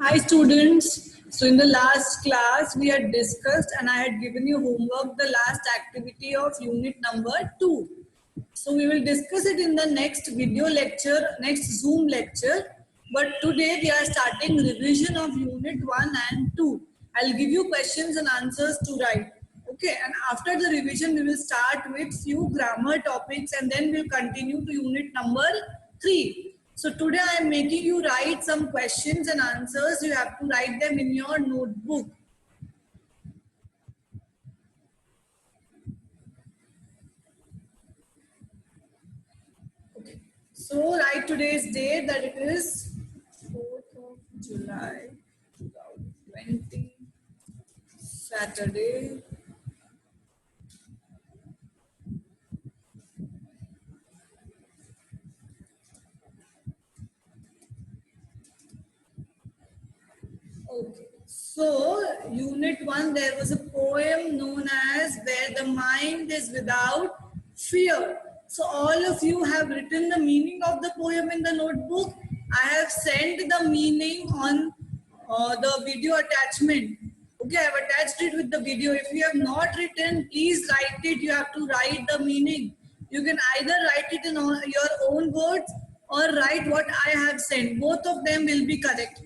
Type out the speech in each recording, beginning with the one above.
Hi students. So in the last class we had discussed and I had given you homework the last activity of unit number 2. So we will discuss it in the next video lecture, next Zoom lecture. But today we are starting revision of unit 1 and 2. I'll give you questions and answers to write. Okay, and after the revision we will start with few grammar topics and then we'll continue to unit number 3. So today I am making you write some questions and answers. You have to write them in your notebook. Okay. So write today's date, that it is 4th of July 2020, Saturday. Okay. So unit 1 there was a poem known as Where the Mind is Without Fear. So all of you have written the meaning of the poem in the notebook. I have sent the meaning on the video attachment. Okay, I have attached it with the video. If you have not written, please write it. You have to write the meaning. You can either write it in your own words or write what I have sent. Both of them will be correct.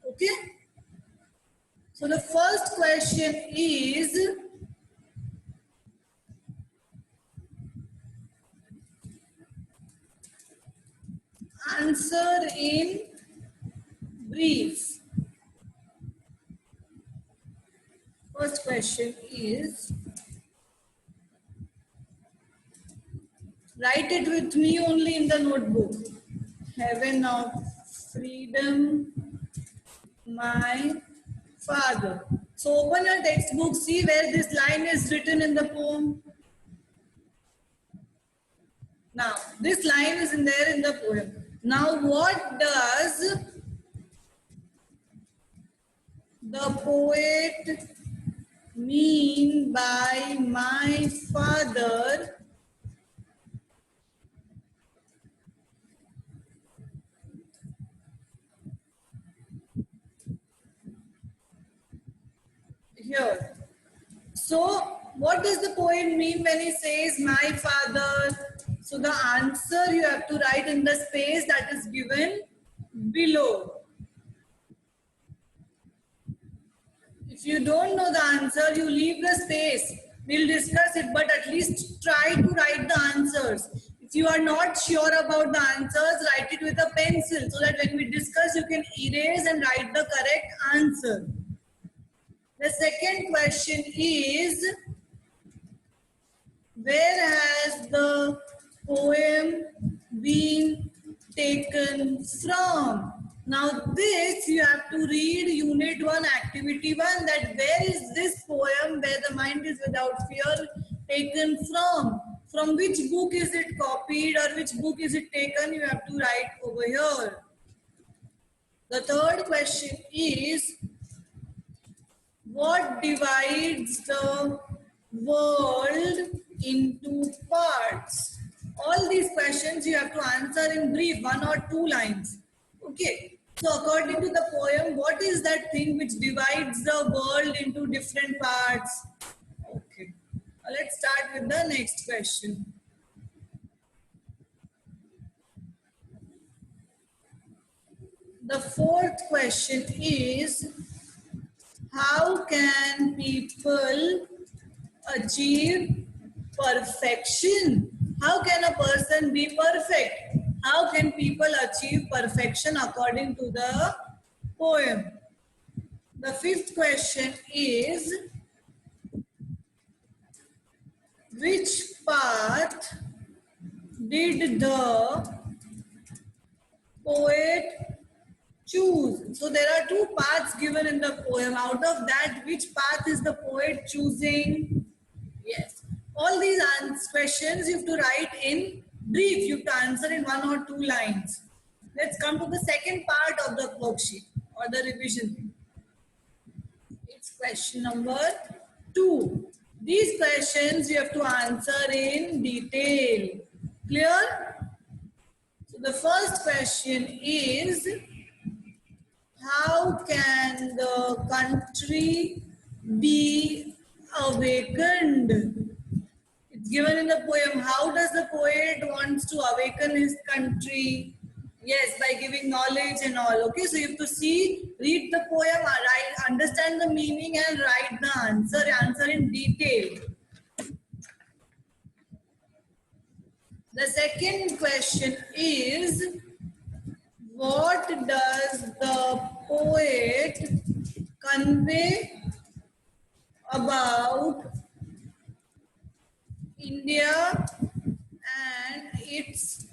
Okay. So the first question is, answer in brief. First question is, write it with me only in the notebook. Heaven of freedom, my father. So open your textbook, see where this line is written in the poem. Now, this line is in there in the poem. Now, what does the poet mean by my father? Here. So, what does the poet mean when he says my father? So, the answer you have to write in the space that is given below. If you don't know the answer, you leave the space. We'll discuss it, but at least try to write the answers. If you are not sure about the answers, write it with a pencil so that when we discuss, you can erase and write the correct answer. The second question is, where has the poem been taken from? Now this you have to read unit 1 activity 1, that where is this poem Where the Mind is Without Fear taken from? From which book is it copied or which book is it taken? You have to write over here. The third question is, what divides the world into parts? All these questions you have to answer in brief, 1 or 2 lines. Okay. So according to the poem, what is that thing which divides the world into different parts? Okay. Now let's start with the next question. The fourth question is, how can people achieve perfection? How can a person be perfect? How can people achieve perfection according to the poem? The fifth question is, which path did the poet choose? So there are 2 paths given in the poem. Out of that, which path is the poet choosing? Yes. All these questions you have to write in brief. You have to answer in 1 or 2 lines. Let's come to the second part of the worksheet or the revision. It's question number 2. These questions you have to answer in detail. Clear? So the first question is, how how can the country be awakened? It's given in the poem. How does the poet wants to awaken his country? Yes, by giving knowledge and all. Okay, so you have to see, read the poem, write, understand the meaning, and write the answer in detail. The second question is, what does the poet convey about India and its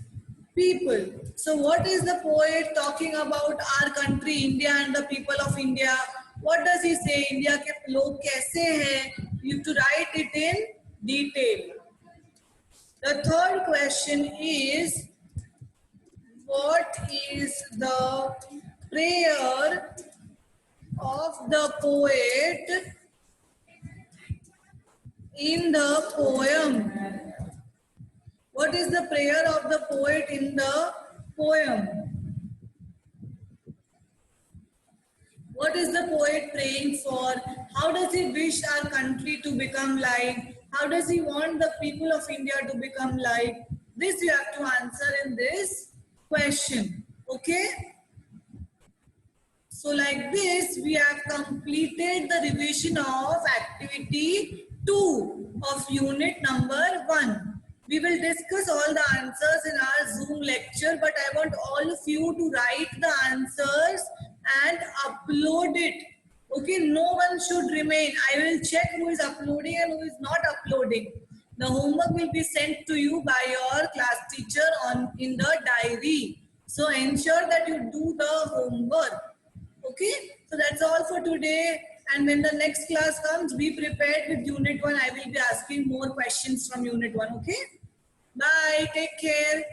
people? So what is the poet talking about our country, India, and the people of India? What does he say? India ke log kaise hai? You have to write it in detail. The third question is, what is the prayer of the poet in the poem? What is the prayer of the poet in the poem? What is the poet praying for? How does he wish our country to become like? How does he want the people of India to become like? This you have to answer in this question. Okay? So like this, we have completed the revision of activity 2 of unit number 1. We will discuss all the answers in our Zoom lecture, but I want all of you to write the answers and upload it. Okay, no one should remain. I will check who is uploading and who is not uploading. The homework will be sent to you by your class teacher in the diary. So ensure that you do the homework. Okay, so that's all for today. And when the next class comes, be prepared with unit 1. I will be asking more questions from unit 1. Okay, bye, take care.